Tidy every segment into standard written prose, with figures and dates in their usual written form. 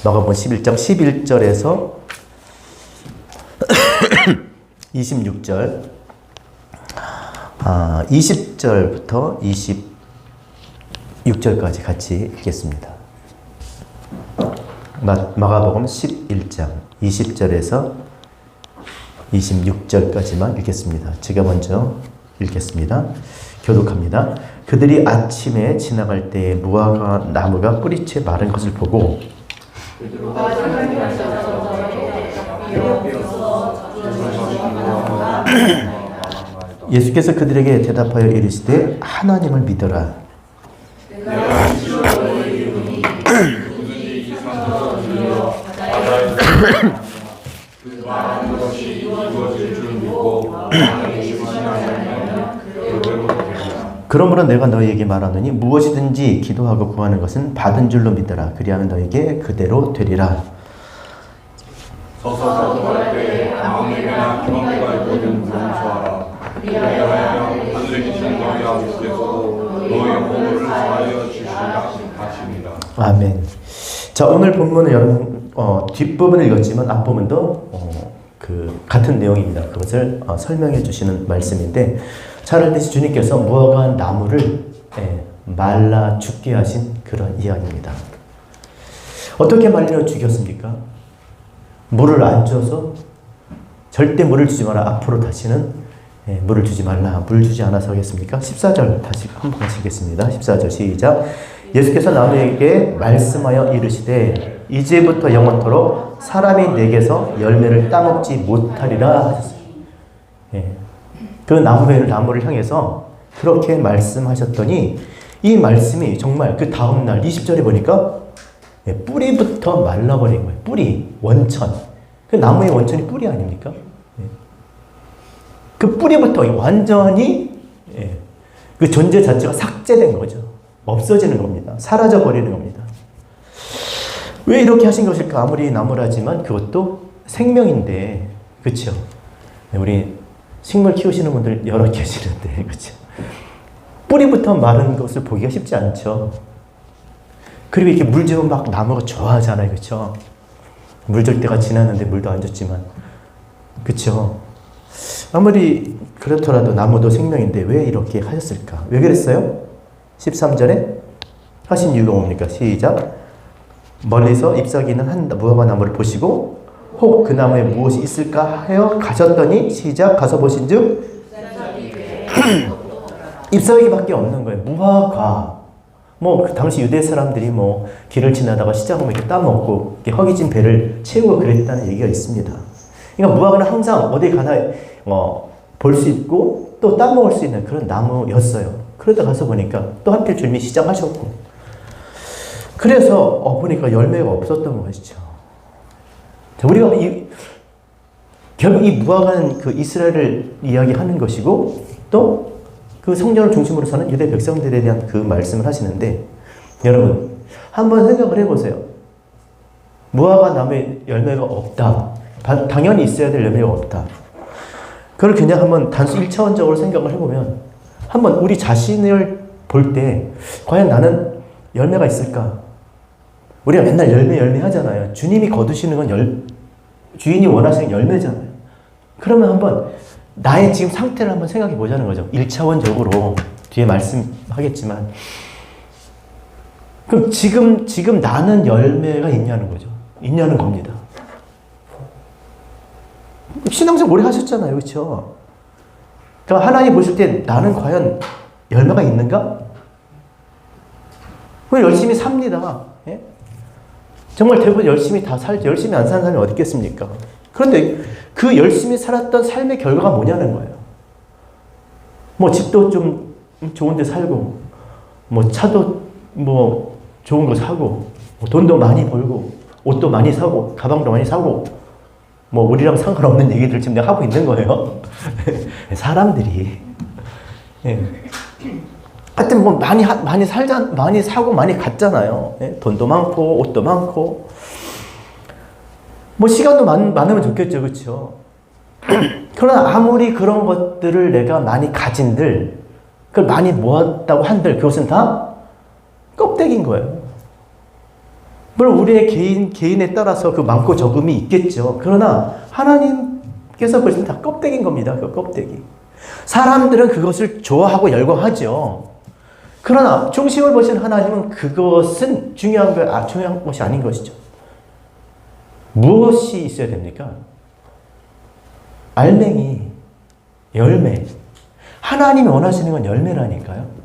마가복음 11장 11절에서 26절, 20절부터 26절까지 같이 읽겠습니다. 마가복음 11장 20절에서 26절까지만 읽겠습니다. 제가 먼저 읽겠습니다. 교독합니다. 그들이 아침에 지나갈 때에 무화과 나무가 뿌리채 마른 것을 보고 예수께서 그들에게 대답하여 이르시되 하나님을 믿어라. 그러므로 내가 너희에게 말하노니 무엇이든지 기도하고 구하는 것은 받은 줄로 믿어라. 그리하면 너희에게 그대로 되리라. 서서 기도할 때 아무에게나 기망대가 있거든 용서하라. 그리하여 하늘에 계신 너희 아버지께서도 너희 보물을 사하여 주시리라 하십니다. 아멘. 자, 오늘 본문은 여러분 뒷부분을 읽었지만 앞부분도 같은 내용입니다. 그것을 설명해 주시는 말씀인데, 잘 알듯이 주님께서 무화과 나무를 말라 죽게 하신 그런 이야기입니다. 어떻게 말려 죽였습니까? 물을 안 줘서 절대 물을 주지 마라. 앞으로 다시는 물을 주지 말라. 물 주지 않아서 하겠습니까? 14절 다시 한번 하시겠습니다. 14절 시작. 예수께서 나무에게 말씀하여 이르시되 이제부터 영원토록 사람이 내게서 열매를 따먹지 못하리라 하셨어요. 그 나무를 향해서 그렇게 말씀하셨더니 이 말씀이 정말 그 다음날 20절에 보니까 뿌리부터 말라버린 거예요. 뿌리, 원천. 그 나무의 원천이 뿌리 아닙니까? 그 뿌리부터 완전히 그 존재 자체가 삭제된 거죠. 없어지는 겁니다. 사라져버리는 겁니다. 왜 이렇게 하신 것일까? 아무리 나무라지만 그것도 생명인데, 그렇죠? 우리 식물 키우시는 분들 여러 계시는데, 그렇죠? 뿌리부터 마른 것을 보기가 쉽지 않죠. 그리고 이렇게 물 주면 막 나무가 좋아하잖아요, 그렇죠? 물 줄 때가 지났는데 물도 안 줬지만, 그렇죠? 아무리 그렇더라도 나무도 생명인데 왜 이렇게 하셨을까? 왜 그랬어요? 13절에 하신 이유가 뭡니까? 시작. 멀리서 잎사귀는 한 무화과 나무를 보시고 혹 그 나무에 무엇이 있을까 하여 가셨더니 시작. 가서 보신즉 잎사귀밖에 없는 거예요. 무화과. 그 당시 유대 사람들이 길을 지나다가 시장 오면 이렇게 따먹고 이렇게 허기진 배를 채우고 그랬다는 얘기가 있습니다. 그러니까 무화과는 항상 어디 가나 볼 수 있고 또 따먹을 수 있는 그런 나무였어요. 그러다 가서 보니까 또 하필 주님이 시작하셨고, 그래서 보니까 열매가 없었던 것이죠. 우리가 결국 이 무화과는 그 이스라엘을 이야기하는 것이고 또 그 성전을 중심으로 사는 유대 백성들에 대한 그 말씀을 하시는데, 여러분 한번 생각을 해보세요. 무화과 나무에 열매가 없다. 당연히 있어야 될 열매가 없다. 그걸 그냥 한번 단순 1차원적으로 생각을 해보면, 한번 우리 자신을 볼 때 과연 나는 열매가 있을까? 우리가 맨날 열매 하잖아요. 주님이 거두시는 건 주인이 원하시는 열매잖아요. 그러면 한번 나의 지금 상태를 한번 생각해 보자는 거죠. 1차원적으로 뒤에 말씀하겠지만, 그럼 지금 나는 열매가 있냐는 거죠. 있냐는 겁니다. 신앙생활 오래 하셨잖아요, 그렇죠? 그럼 하나님 보실 때 나는 과연 열매가 있는가? 열심히 삽니다. 예? 정말 대부분 열심히 다 살죠. 열심히 안 사는 사람이 어디 있겠습니까? 그런데 그 열심히 살았던 삶의 결과가 뭐냐는 거예요. 집도 좀 좋은 데 살고, 차도 좋은 거 사고, 돈도 많이 벌고, 옷도 많이 사고, 가방도 많이 사고, 우리랑 상관없는 얘기들 지금 내가 하고 있는 거예요. 사람들이. 예. 하여튼 많이 사고 많이 갔잖아요. 예? 돈도 많고, 옷도 많고. 시간도 많으면 좋겠죠. 그렇죠? 그러나 아무리 그런 것들을 내가 많이 가진들, 그걸 많이 모았다고 한들 그것은 다 껍데기인 거예요. 물론 우리의 개인에 따라서 그 많고 적음이 있겠죠. 그러나 하나님께서 보시면 다 껍데기인 겁니다. 그 껍데기. 사람들은 그것을 좋아하고 열광하죠. 그러나 중심을 보신 하나님은 그것은 중요한 것이 아닌 것이죠. 무엇이 있어야 됩니까? 알맹이, 열매. 하나님이 원하시는 건 열매라니까요.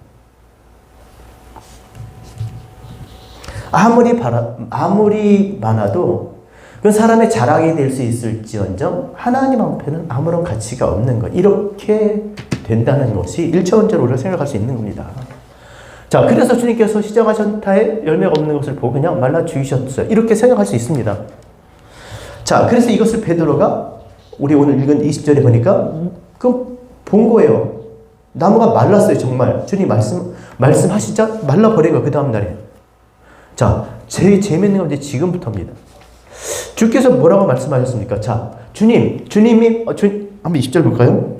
아무리 많아도 그 사람의 자랑이 될 수 있을지언정 하나님 앞에는 아무런 가치가 없는 것. 이렇게 된다는 것이 1차원적으로 우리가 생각할 수 있는 겁니다. 자, 그래서 주님께서 시작하셨다에 열매가 없는 것을 보고 그냥 말라 죽이셨어요. 이렇게 생각할 수 있습니다. 자, 그래서 이것을 베드로가 우리 오늘 읽은 20절에 보니까 본 거예요. 나무가 말랐어요, 정말. 주님 말씀하시자 말라버린 거예요, 그 다음날에. 자, 제일 재밌는 건 이제 지금부터입니다. 주께서 뭐라고 말씀하셨습니까? 자, 주님이, 한번 20절 볼까요?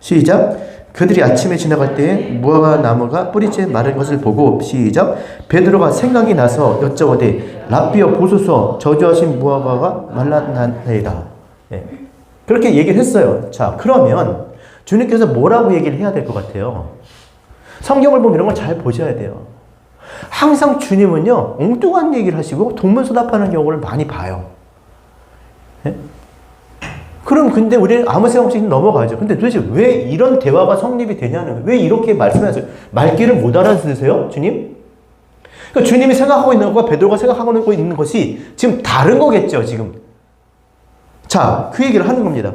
시작. 그들이 아침에 지나갈 때에 무화과 나무가 뿌리째 마른 것을 보고, 시작. 베드로가 생각이 나서 여쭤보되 라삐어 보소서, 저주하신 무화과가 말랐나이다. 네. 그렇게 얘기를 했어요. 자, 그러면 주님께서 뭐라고 얘기를 해야 될 것 같아요? 성경을 보면 이런 걸 잘 보셔야 돼요. 항상 주님은요, 엉뚱한 얘기를 하시고 동문서답하는 경우를 많이 봐요. 네? 그럼 근데 우리는 아무 생각 없이 넘어가죠. 근데 도대체 왜 이런 대화가 성립이 되냐는 거예요. 왜 이렇게 말씀하세요? 말귀를 못 알아들으세요? 주님? 그러니까 주님이 생각하고 있는 것과 베드로가 생각하고 있는 것이 지금 다른 거겠죠, 지금. 자, 그 얘기를 하는 겁니다.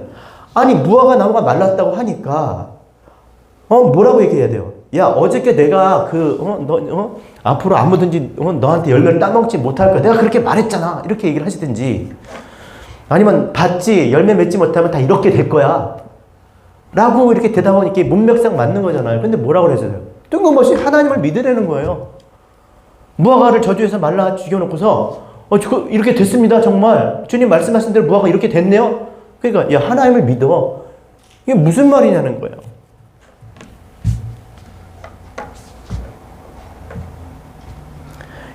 아니, 무화과 나무가 말랐다고 하니까, 뭐라고 얘기해야 돼요? 야, 어저께 내가 앞으로 아무든지, 너한테 열매를 따먹지 못할 거야. 내가 그렇게 말했잖아. 이렇게 얘기를 하시든지. 아니면, 봤지? 열매 맺지 못하면 다 이렇게 될 거야. 라고 이렇게 대답하면 이게 문맥상 맞는 거잖아요. 근데 뭐라고 그러세요? 뜬금없이 하나님을 믿으라는 거예요. 무화과를 저주해서 말라 죽여놓고서, 이렇게 됐습니다, 정말. 주님 말씀하신 대로 무화과 이렇게 됐네요? 그러니까, 야, 하나님을 믿어. 이게 무슨 말이냐는 거예요.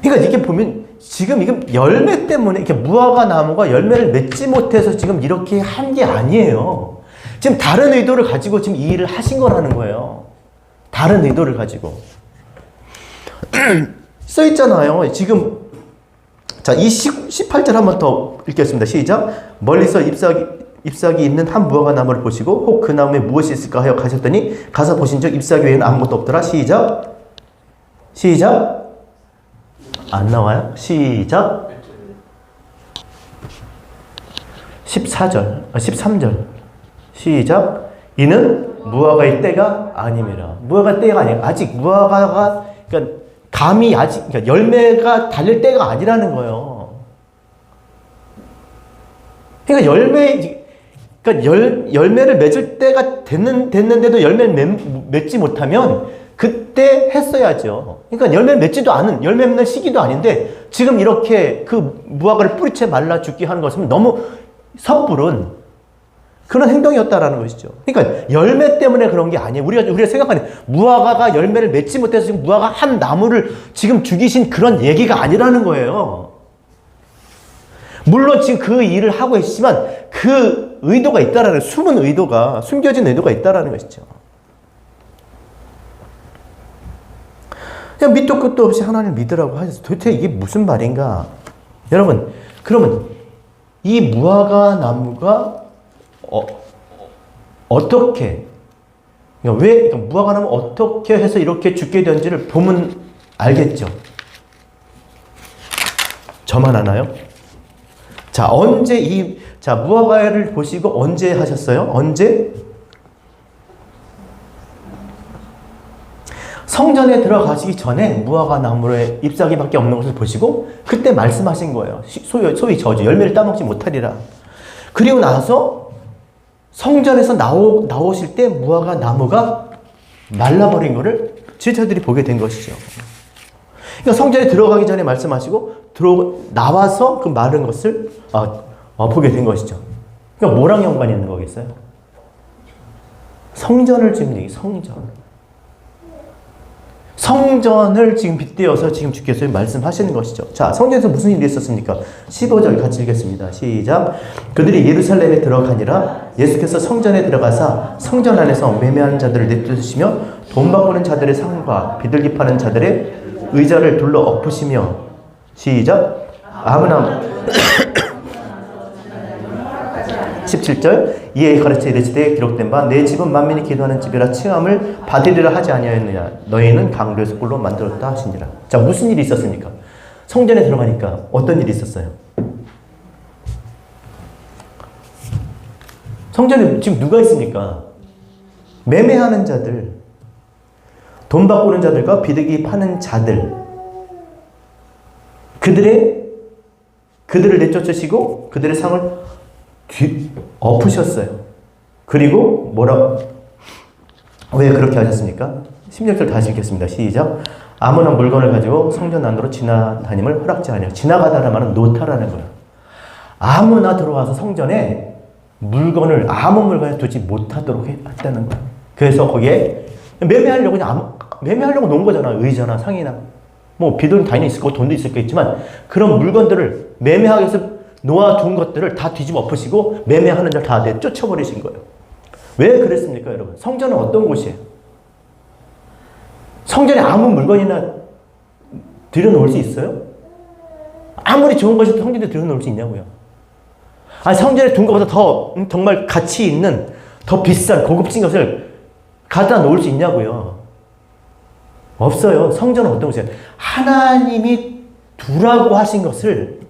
그러니까 이렇게 보면, 지금 이게 열매 때문에, 이렇게 무화과 나무가 열매를 맺지 못해서 지금 이렇게 한 게 아니에요. 지금 다른 의도를 가지고 지금 이 일을 하신 거라는 거예요. 다른 의도를 가지고. 써 있잖아요. 지금, 자, 18절 한 번 더 읽겠습니다. 시작. 멀리서 잎사귀 있는 한 무화과 나무를 보시고 혹 그 나무에 무엇이 있을까 하여 가셨더니 가서 보신즉 잎사귀 외에는 아무것도 없더라. 시작. 안 나와요? 시작. 13절. 시작. 이는 무화과의 때가 아님이라. 무화과 때가 아니에요. 아직 무화과가, 그러니까 감이 아직, 그러니까 열매가 달릴 때가 아니라는 거예요. 그러니까 열매를 맺을 때가 됐는데도 열매를 맺지 못하면 그때 했어야죠. 그러니까 열매를 맺지도 않은, 열매 맺는 시기도 아닌데 지금 이렇게 그 무화과를 뿌리채 말라 죽게 하는 것은 너무 섣부른 그런 행동이었다라는 것이죠. 그러니까 열매 때문에 그런 게 아니에요. 우리가 생각하는 무화과가 열매를 맺지 못해서 지금 무화과 한 나무를 지금 죽이신 그런 얘기가 아니라는 거예요. 물론 지금 그 일을 하고 있지만 그 의도가 있다라는, 숨겨진 의도가 있다라는 것이죠. 그냥 밑도 끝도 없이 하나님을 믿으라고 하셔서 도대체 이게 무슨 말인가? 여러분, 그러면 이 무화과 나무가 어떻게, 그러니까 무화과 나무 어떻게 해서 이렇게 죽게 된지를 보면 알겠죠? 저만 아나요? 자, 무화과를 보시고 언제 하셨어요? 언제? 성전에 들어가시기 전에 무화과 나무의 잎사귀밖에 없는 것을 보시고 그때 말씀하신 거예요. 소위 저주, 열매를 따먹지 못하리라. 그리고 나서 성전에서 나오실 때 무화과 나무가 말라버린 것을 제자들이 보게 된 것이죠. 그러니까 성전에 들어가기 전에 말씀하시고 나와서 그 마른 것을 보게 된 것이죠. 그러니까 뭐랑 연관이 있는 거겠어요? 성전을 지금 성전. 성전을 지금 빗대어서 지금 주께서 말씀하시는 것이죠. 자, 성전에서 무슨 일이 있었습니까? 15절 같이 읽겠습니다. 시작. 그들이 예루살렘에 들어가니라 예수께서 성전에 들어가사 성전 안에서 매매하는 자들을 내쫓으시며 돈 바꾸는 자들의 상과 비둘기 파는 자들의 의자를 둘러 엎으시며 시작. 아무나 17절 이에 가르쳐 이르시되 기록된 바 내 집은 만민이 기도하는 집이라 칭함을 받으리라 하지 아니하였느냐 너희는 강도에서 꿀로 만들었다 하시니라. 자, 무슨 일이 있었습니까? 성전에 들어가니까 어떤 일이 있었어요? 성전에 지금 누가 있습니까? 매매하는 자들, 돈 바꾸는 자들과 비둘기 파는 자들, 그들을 내쫓으시고 그들의 상을 엎으셨어요. 그리고 왜 그렇게 하셨습니까? 16절 다시 읽겠습니다. 시작. 아무나 물건을 가지고 성전 안으로 지나다님을 허락지 아니하고, 지나가다라는 말은 놓다라는 거예요. 아무나 들어와서 성전에 아무 물건을 두지 못하도록 했다는 거예요. 그래서 거기에 매매하려고 놓은 거잖아. 의자나 상이나 뭐 비돈 당연히 있을 거고 돈도 있을 거겠지만 그런 물건들을 매매하기 위해서 놓아둔 것들을 다 뒤집어 엎으시고 매매하는 자를 다 내쫓아버리신 거예요. 왜 그랬습니까, 여러분? 성전은 어떤 곳이에요? 성전에 아무 물건이나 들여놓을 수 있어요? 아무리 좋은 것이 성전에 들여놓을 수 있냐고요. 아니, 성전에 둔 것보다 더 정말 가치 있는 더 비싼 고급진 것을 갖다 놓을 수 있냐고요. 없어요. 성전은 어떤 곳이에요? 하나님이 두라고 하신 것을,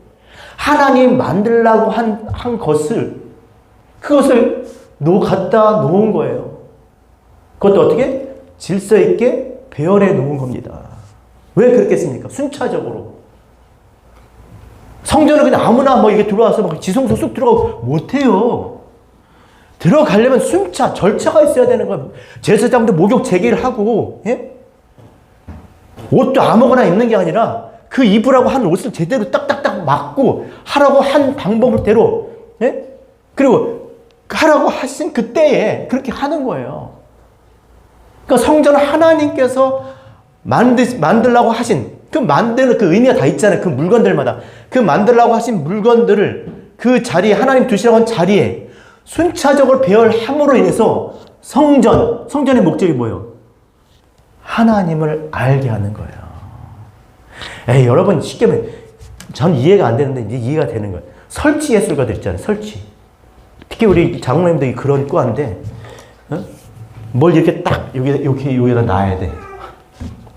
하나님 만들라고 한 것을, 그것을 갖다 놓은 거예요. 그것도 어떻게? 질서 있게 배열해 놓은 겁니다. 왜 그렇겠습니까? 순차적으로. 성전은 그냥 아무나 이게 들어와서 막 지성소 쑥 들어가고 못해요. 들어가려면 절차가 있어야 되는 거예요. 제사장도 목욕 제기를 하고, 예? 옷도 아무거나 입는 게 아니라 그 입으라고 한 옷을 제대로 딱딱딱 맞고 하라고 한 방법대로, 예? 그리고 하라고 하신 그때에 그렇게 하는 거예요. 그러니까 성전은 하나님께서 만들라고 하신, 그 만드는 그 의미가 다 있잖아요. 그 물건들마다. 그 만들라고 하신 물건들을 그 자리에, 하나님 두시라고 한 자리에 순차적으로 배열함으로 인해서 성전의 목적이 뭐예요? 하나님을 알게 하는 거예요. 여러분, 쉽게 말하면 전 이해가 안 되는데 이제 이해가 되는 거예요. 설치 예술가들 있잖아요. 설치. 특히 우리 장로님들이 그런 과인데, 뭘 이렇게 딱 여기다 놔야 돼.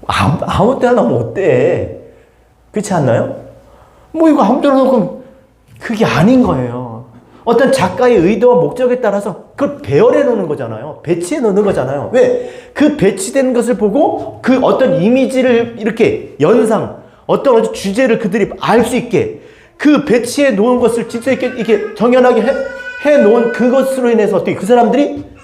아무 때나 놓으면 어때? 그렇지 않나요? 이거 아무 때나 놓으면 그게 아닌 거예요. 어떤 작가의 의도와 목적에 따라서 그걸 배열해 놓는 거잖아요. 배치해 놓는 거잖아요. 왜? 그 배치된 것을 보고 그 어떤 이미지를 이렇게 어떤 주제를 그들이 알 수 있게 그 배치해 놓은 것을 질서 있게 이렇게 정연하게 해 놓은 그것으로 인해서 어떻게 그 사람들이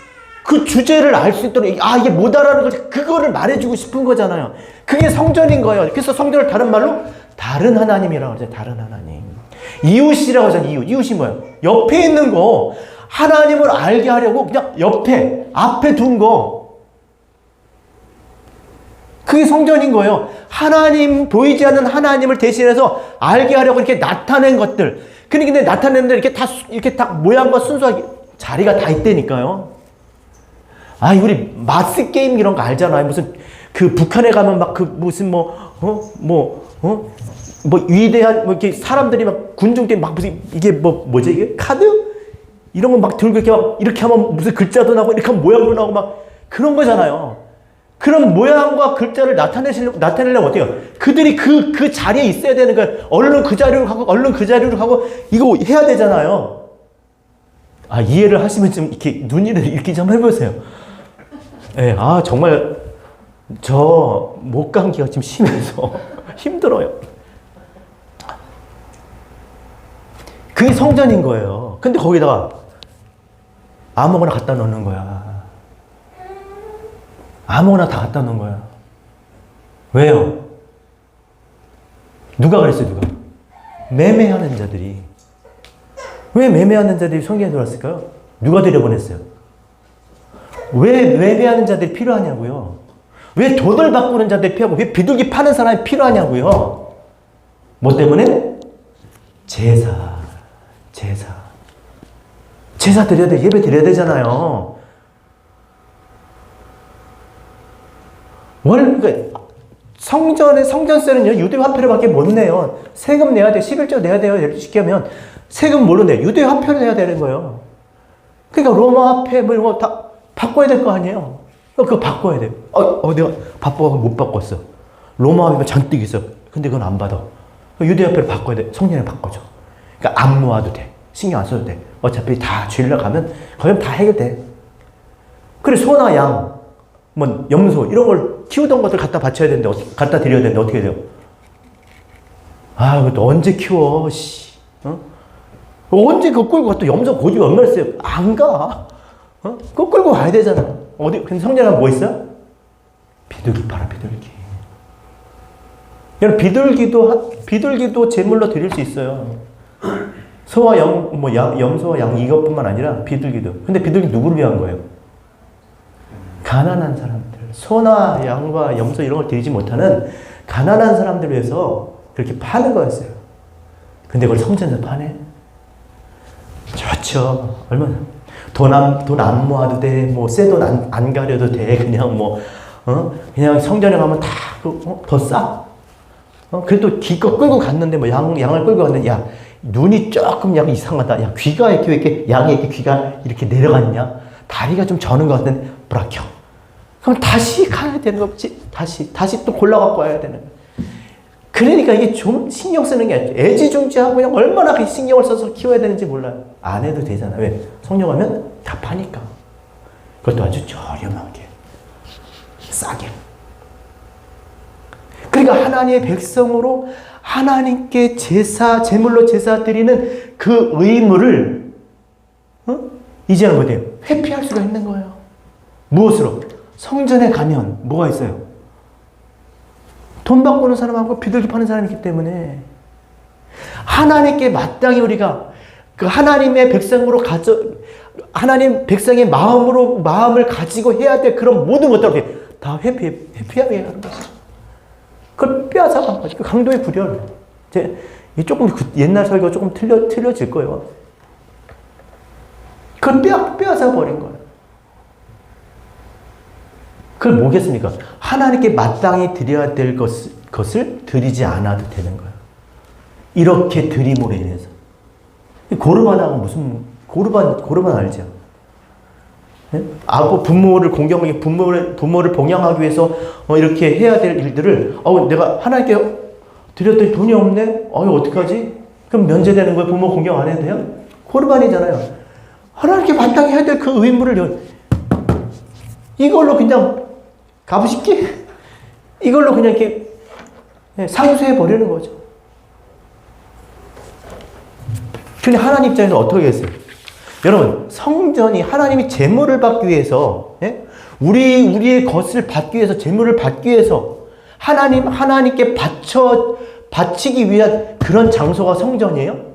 그 주제를 알 수 있도록, 이게 못 알아는 거지. 그거를 말해주고 싶은 거잖아요. 그게 성전인 거예요. 그래서 성전을 다른 말로 다른 하나님이라고 하죠. 다른 하나님. 이웃이라고 하잖아요. 이웃이 뭐예요? 옆에 있는 거. 하나님을 알게 하려고 그냥 앞에 둔 거. 그게 성전인 거예요. 보이지 않는 하나님을 대신해서 알게 하려고 이렇게 나타낸 것들. 근데 나타내는데 이렇게 딱 모양과 순수하게 자리가 다 있다니까요. 우리 마스 게임 이런 거 알잖아요. 무슨 그 북한에 가면 막 무슨 위대한 이렇게 사람들이 막 군중들이 막 무슨 이게 뭐지 이게 카드 이런 거 막 들고 이렇게 하면 무슨 글자도 나고 이렇게 하면 모양도 나고 막 그런 거잖아요. 그런 모양과 글자를 나타내려면 어때요? 그들이 그 자리에 있어야 되는 거예요. 얼른 그 자리로 가고 이거 해야 되잖아요. 이해를 하시면 좀 이렇게 눈이를 이렇게 좀 해보세요. 네, 정말 저 목감기가 지금 심해서 힘들어요. 그게 성전인 거예요. 근데 거기다가 아무거나 갖다 놓는 거야. 아무거나 다 갖다 놓은 거야. 왜요? 누가 그랬어요, 누가? 매매하는 자들이. 왜 매매하는 자들이 성전에 들어왔을까요? 누가 들여보냈어요? 왜 매매하는 자들이 필요하냐고요? 왜 돈을 바꾸는 자들이 필요하고 왜 비둘기 파는 사람이 필요하냐고요. 뭐 때문에? 제사 드려야 돼. 예배 드려야 되잖아요. 그러니까 성전세는요, 유대 화폐로밖에 못 내요. 세금 내야 돼. 11조 내야 돼요. 이렇게 쉽게 하면 세금 뭘로 내? 유대 화폐로 내야 되는 거예요. 그러니까 로마 화폐 뭐 이런 거 다 바꿔야 될 거 아니에요. 그거 바꿔야 돼요. 내가 바빠서 못 바꿨어. 로마 화폐가 잔뜩 있어. 근데 그건 안 받아. 유대 화폐로 바꿔야 돼. 성전에 바꿔줘. 그러니까 안 모아도 돼. 신경 안 써도 돼. 어차피 다 주일날 가면 거의 다 해결돼. 그래 소나 양, 뭐 염소 이런 걸 키우던 것들 갖다 바쳐야 되는데 갖다 드려야 되는데 어떻게 돼요? 그것도 언제 키워? 언제 그거 끌고 가? 또 염소 고집이 얼마나 세요? 안 가. 그거 끌고 가야 되잖아. 근데 성전에 뭐 있어요? 비둘기 팔아, 비둘기. 여러분, 비둘기도 제물로 드릴 수 있어요. 소와 염소와 양 이것뿐만 아니라 비둘기도. 근데 비둘기 누구를 위한 거예요? 가난한 사람들. 소나 양과 염소 이런 걸 드리지 못하는 가난한 사람들 위해서 그렇게 파는 거였어요. 근데 그걸 성전에서 파네? 좋죠. 얼마나. 돈 안 모아도 돼. 뭐, 새 돈 안 가려도 돼. 그냥 그냥 성전에 가면 다, 더 싸. 그래도 기껏 끌고 갔는데, 양을 끌고 갔는데, 야, 눈이 조금 약간 이상하다. 야, 귀가 양이 이렇게 귀가 이렇게 내려갔냐? 다리가 좀 저는 것 같은데, 브라켜. 그럼 다시 가야 되는 거지. 다시 또 골라갖고 와야 되는 거야. 그러니까 이게 좀 신경 쓰는 게 아니죠. 애지중지하고 그냥 얼마나 그 신경을 써서 키워야 되는지 몰라요. 안 해도 되잖아. 왜? 성령 하면 다 파니까. 그것도 아주 저렴하게. 싸게. 그러니까 하나님의 백성으로 하나님께 제물로 제사 드리는 그 의무를, 이제는 뭐예요? 회피할 수가 있는 거예요. 무엇으로? 성전에 가면 뭐가 있어요? 돈 바꾸는 사람하고 비둘기 파는 사람이 있기 때문에 하나님께 마땅히 우리가 그 하나님의 백성으로 하나님 백성의 마음을 가지고 해야 될 그런 모든 것들을 다 회피하게 하는 거죠. 그걸 빼앗아간 거지. 그 강도의 구별. 조금 옛날 설교가 조금 틀려질 거예요. 그걸 빼앗아 버린 거예요. 그걸 뭐겠습니까? 하나님께 마땅히 드려야 될 것을 드리지 않아도 되는 거예요. 이렇게 드림으로 인해서. 고르반하고 무슨, 고르반 알죠? 네? 부모를 공경하게, 부모를 봉양하기 위해서 이렇게 해야 될 일들을, 내가 하나님께 드렸더니 돈이 없네? 어떡하지? 그럼 면제되는 거예요? 부모 공경 안 해도 돼요? 고르반이잖아요. 하나님께 마땅히 해야 될 그 의무를 이걸로 그냥 가부식기? 이걸로 그냥 이렇게 상수해 버리는 거죠. 근데 하나님 입장에서 어떻게 했어요? 여러분, 성전이 하나님이 제물을 받기 위해서, 우리의 것을 받기 위해서, 제물을 받기 위해서 하나님께 바치기 위한 그런 장소가 성전이에요?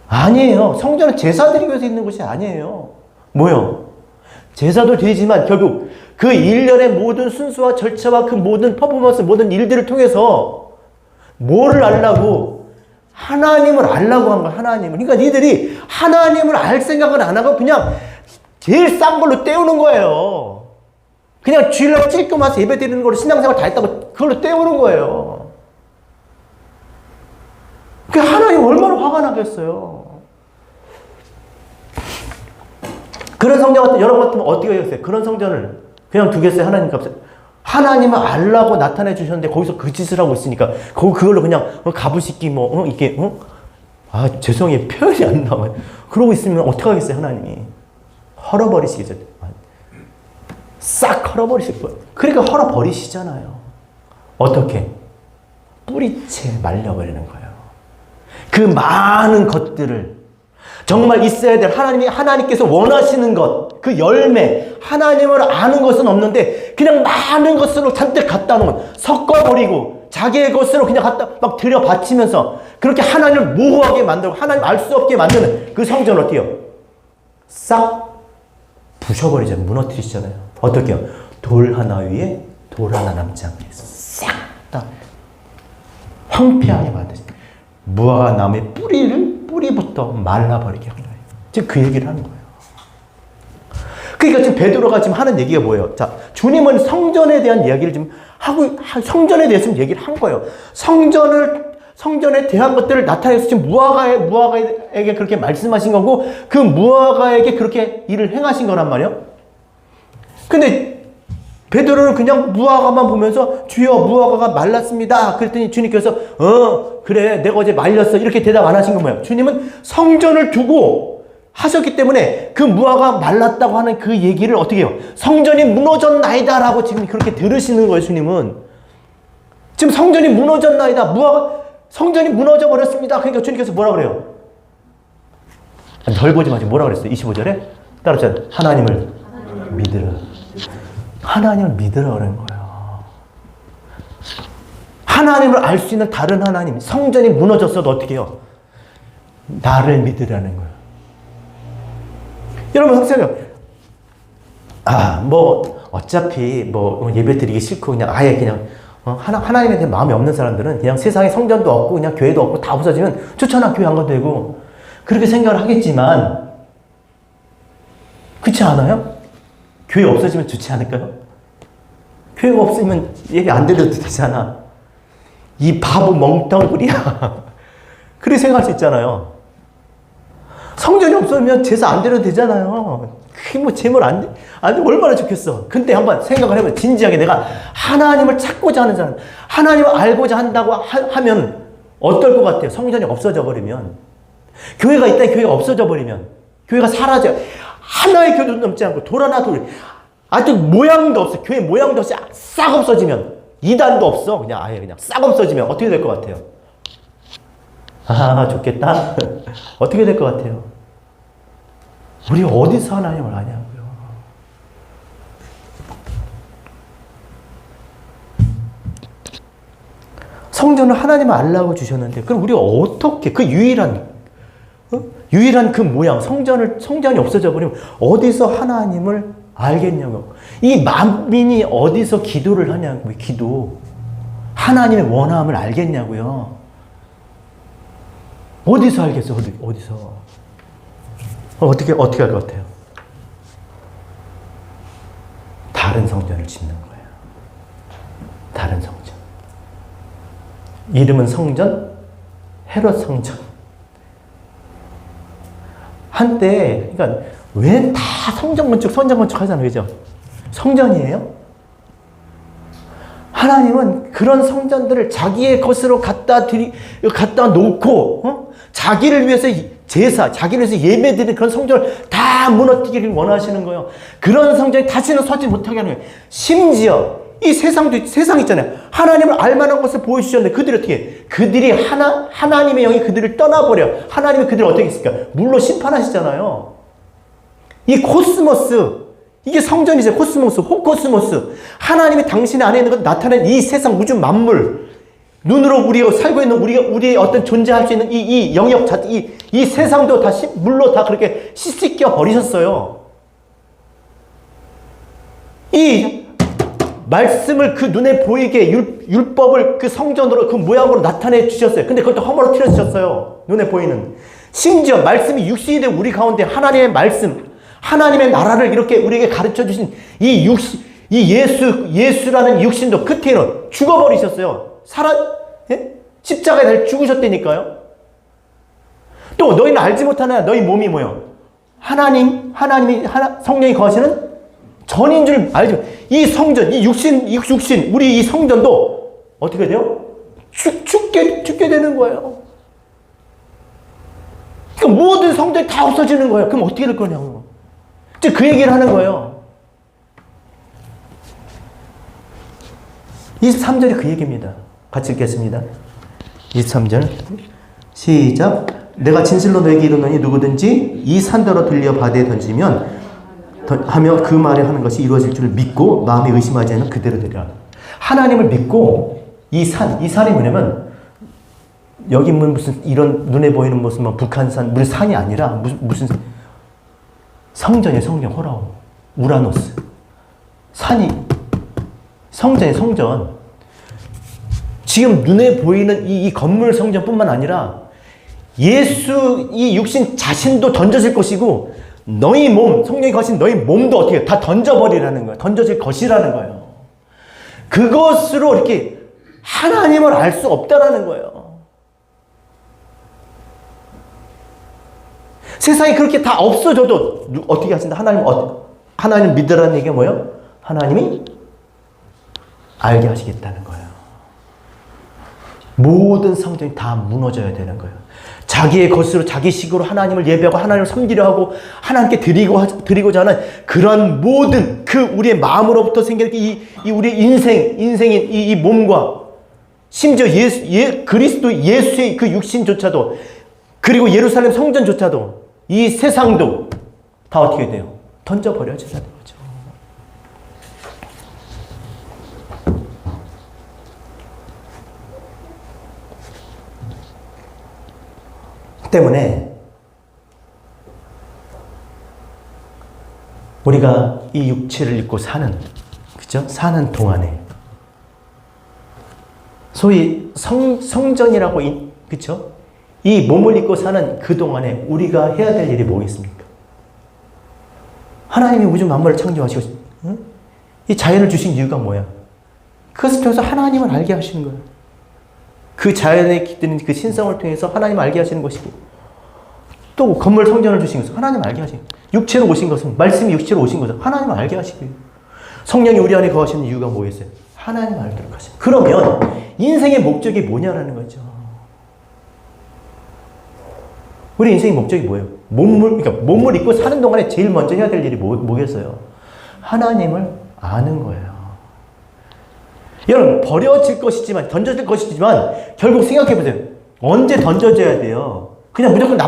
아니에요. 성전은 제사 드리기 위해서 있는 곳이 아니에요. 뭐요? 제사도 드리지만 결국 그 일련의 모든 순수와 절차와 그 모든 퍼포먼스, 모든 일들을 통해서 뭐를 알라고? 하나님을 알라고 한 거야, 하나님을. 그러니까 니들이 하나님을 알 생각을 안 하고 그냥 제일 싼 걸로 때우는 거예요. 그냥 주일날 찔끔 와서 예배 드리는 걸로 신앙생활 다 했다고 그걸로 때우는 거예요. 그 하나님 얼마나 화가 나겠어요. 그런 성전 같은, 여러분 같으면 어떻게 하겠어요? 그런 성전을 그냥 두겠어요? 하나님 값에. 하나님을 알라고 나타내 주셨는데 거기서 그 짓을 하고 있으니까 그걸로 그냥 가부식기 이게 죄송해요. 표현이 안 나와요. 그러고 있으면 어떻게 하겠어요? 하나님이 헐어버리시겠죠. 싹 헐어버리실 거예요. 그러니까 헐어버리시잖아요. 어떻게? 뿌리채 말려버리는 거예요. 그 많은 것들을 정말 있어야 될 하나님께서 원하시는 것, 그 열매, 하나님을 아는 것은 없는데 그냥 많은 것으로 잔뜩 갖다 놓은, 섞어버리고 자기의 것으로 그냥 갖다 막 들여 바치면서 그렇게 하나님을 모호하게 만들고 하나님 알 수 없게 만드는 그 성전을 어떻게 해요? 싹 부셔버리잖아요. 무너뜨리시잖아요. 어떻게 해요? 돌 하나 위에 돌 하나 남지 않게 싹 다 황폐하게 만드신 무화과 나무의 뿌리부터 말라버리게 하는 거예요. 지금 그 얘기를 하는 거예요. 그러니까 지금 베드로가 지금 하는 얘기가 뭐예요? 자, 주님은 성전에 대한 이야기를 지금 성전에 대해서 좀 얘기를 한 거예요. 성전에 대한 것들을 나타내서 지금 무화과에게 그렇게 말씀하신 거고, 그 무화과에게 그렇게 일을 행하신 거란 말이에요. 근데 베드로는 그냥 무화과만 보면서 주여 무화과가 말랐습니다. 그랬더니 주님께서 그래 내가 어제 말렸어 이렇게 대답 안 하신 거 뭐예요? 주님은 성전을 두고 하셨기 때문에 그 무화과가 말랐다고 하는 그 얘기를 어떻게 해요? 성전이 무너졌나이다 라고 지금 그렇게 들으시는 거예요. 주님은 지금 성전이 무너졌나이다, 성전이 무너져 버렸습니다. 그러니까 주님께서 뭐라 그래요? 덜 보지 마시고 뭐라 그랬어요? 25절에 따라서 하나님을 믿으라. 하나님을 믿으라 그런 거예요. 하나님을 알 수 있는 다른 하나님, 성전이 무너졌어도 어떻게 해요? 나를 믿으라는 거예요. 여러분 생각해요. 어차피 예배 드리기 싫고 그냥 아예 그냥 하나님에 대한 마음이 없는 사람들은 그냥 세상에 성전도 없고 그냥 교회도 없고 다 없어지면 좋잖아, 교회 안 가도 되고 그렇게 생각을 하겠지만 그렇지 않아요? 교회 없어지면 좋지 않을까요? 교회가 없으면 얘기 안 들려도 되잖아. 이 바보 멍텅구리야. 그렇게 생각할 수 있잖아요. 성전이 없으면 제사 안 드려도 되잖아요. 그게 제물 안 돼? 얼마나 좋겠어. 근데 한번 생각을 해보면 진지하게 내가 하나님을 찾고자 하는 사람, 하나님을 알고자 한다고 하면 어떨 것 같아요? 성전이 없어져 버리면, 교회가 있다 교회가 없어져 버리면, 교회가 사라져요. 하나의 교회도 넘지 않고 돌 하나 돌, 아직 모양도 없어. 교회 모양도 없이 싹 없어지면, 이단도 없어. 그냥 아예 그냥 싹 없어지면 어떻게 될 것 같아요? 좋겠다. 어떻게 될 것 같아요? 우리 어디서 하나님을 아냐고요. 성전을 하나님을 알라고 주셨는데 그럼 우리가 어떻게 그 유일한 그 모양 성전이 없어져 버리면 어디서 하나님을 알겠냐고. 이 만민이 어디서 기도를 하냐고요. 기도. 하나님의 원함을 알겠냐고요. 어디서 알겠어? 어디서? 어떻게 할 것 같아요? 다른 성전을 짓는 거예요. 다른 성전. 이름은 성전, 헤롯 성전. 한때, 그러니까 왜 다 성전 건축 하잖아요, 그죠? 성전이에요? 하나님은 그런 성전들을 자기의 것으로 갖다 놓고, 자기를 위해서 자기를 위해서 예배드리는 그런 성전을 다 무너뜨리기를 원하시는 거예요. 그런 성전이 다시는 서지 못하게 하는 거예요. 심지어 이 세상 있잖아요. 하나님을 알만한 것을 보여주셨는데 그들이 하나님의 영이 그들을 떠나버려. 하나님이 그들을 어떻게 했을까? 물로 심판하시잖아요. 이 코스모스, 이게 성전이죠. 코스모스, 호코스모스. 하나님이 당신 안에 있는 것 나타낸 이 세상 우주 만물, 눈으로 우리가 살고 있는 우리의 어떤 존재할 수 있는 이 영역 자체, 이 세상도 다 물로 다 그렇게 씻겨 버리셨어요. 이 말씀을 그 눈에 보이게 율법을 그 성전으로 그 모양으로 나타내 주셨어요. 근데 그것도 허물어뜨려 주셨어요. 눈에 보이는. 심지어 말씀이 육신이 된 우리 가운데 하나님의 말씀, 하나님의 나라를 이렇게 우리에게 가르쳐 주신 이 예수라는 육신도 끝에는 죽어버리셨어요. 십자가에 달 죽으셨다니까요. 또 너희는 알지 못하나 너희 몸이 뭐요? 하나님이 성령이 거하시는 전인 줄 알지. 이 성전, 이 육신, 우리 이 성전도 어떻게 돼요? 죽게 되는 거예요. 그러니까 모든 성전이 다 없어지는 거예요. 그럼 어떻게 될 거냐고. 이제 그 얘기를 하는 거예요. 23절이 그 얘기입니다. 같이 읽겠습니다. 23절 시작. 내가 진실로 너에게 이르노니 누구든지 이 산더러 들려 바다에 던지면 하며 그 말에 하는 것이 이루어질 줄 믿고 마음에 의심하지 않으면 그대로 되리라. 하나님을 믿고 이 산이 뭐냐면 여기 무슨 이런 눈에 보이는 무슨 북한산 무슨 산이 아니라 무슨 성전이에요. 성전 호라우 우라노스 산이 성전. 지금 눈에 보이는 이 건물 성전뿐만 아니라 예수 이 육신 자신도 던져질 것이고 너희 몸, 성령이 거신 너희 몸도 어떻게 다 던져버리라는 거예요. 던져질 것이라는 거예요. 그것으로 이렇게 하나님을 알 수 없다라는 거예요. 세상에 그렇게 다 없어져도 어떻게 하신다? 하나님 믿으라는 얘기가 뭐예요? 하나님이 알게 하시겠다는 거예요. 모든 성전이 다 무너져야 되는 거예요. 자기의 것으로 자기 식으로 하나님을 예배하고 하나님을 섬기려 하고 하나님께 드리고자 하는 그런 모든 그 우리의 마음으로부터 생기는 이 우리의 인생인 이 몸과 심지어 그리스도 예수의 그 육신조차도 그리고 예루살렘 성전조차도 이 세상도 다 어떻게 돼요? 던져버려지는 거죠. 때문에 우리가 이 육체를 입고 사는, 그죠? 사는 동안에 소위 성전이라고, 그죠? 이 몸을 입고 사는 그 동안에 우리가 해야 될 일이 뭐겠습니까? 하나님이 우주 만물을 창조하시고, 응? 이 자연을 주신 이유가 뭐야? 그것을 통해서 하나님을 알게 하시는 거예요. 그 자연에 깃드는 그 신성을 통해서 하나님을 알게 하시는 것이고, 또 건물 성전을 주신 것은 하나님을 알게 하시고, 육체로 오신 것은, 말씀이 육체로 오신 것은 하나님을 알게 하시고요. 성령이 우리 안에 거하시는 이유가 뭐겠어요? 하나님을 알도록 하시고. 그러면 인생의 목적이 뭐냐라는 거죠. 우리 인생의 목적이 뭐예요? 몸을 입고 사는 동안에 제일 먼저 해야 될 일이 뭐겠어요? 하나님을 아는 거예요. 여러분, 버려질 것이지만, 던져질 것이지만, 결국 생각해보세요. 언제 던져져야 돼요? 그냥 무조건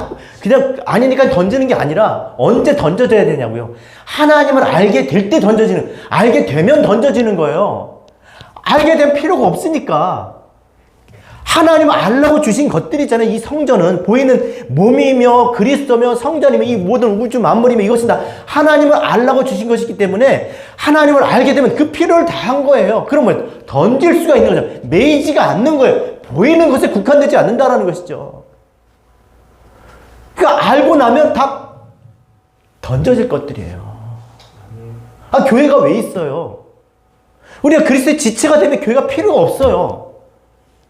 그냥 아니니까 던지는 게 아니라, 언제 던져져야 되냐고요? 하나님을 알게 될 때 알게 되면 던져지는 거예요. 알게 된 필요가 없으니까. 하나님을 알라고 주신 것들이잖아요. 이 성전은 보이는 몸이며 그리스도며 성전이며 이 모든 우주 만물이며 이것은 다 하나님을 알라고 주신 것이기 때문에 하나님을 알게 되면 그 필요를 다 한 거예요. 그러면 던질 수가 있는 거죠. 매이지가 않는 거예요. 보이는 것에 국한되지 않는다라는 것이죠. 그러니까 알고 나면 다 던져질 것들이에요. 교회가 왜 있어요? 우리가 그리스도의 지체가 되면 교회가 필요가 없어요.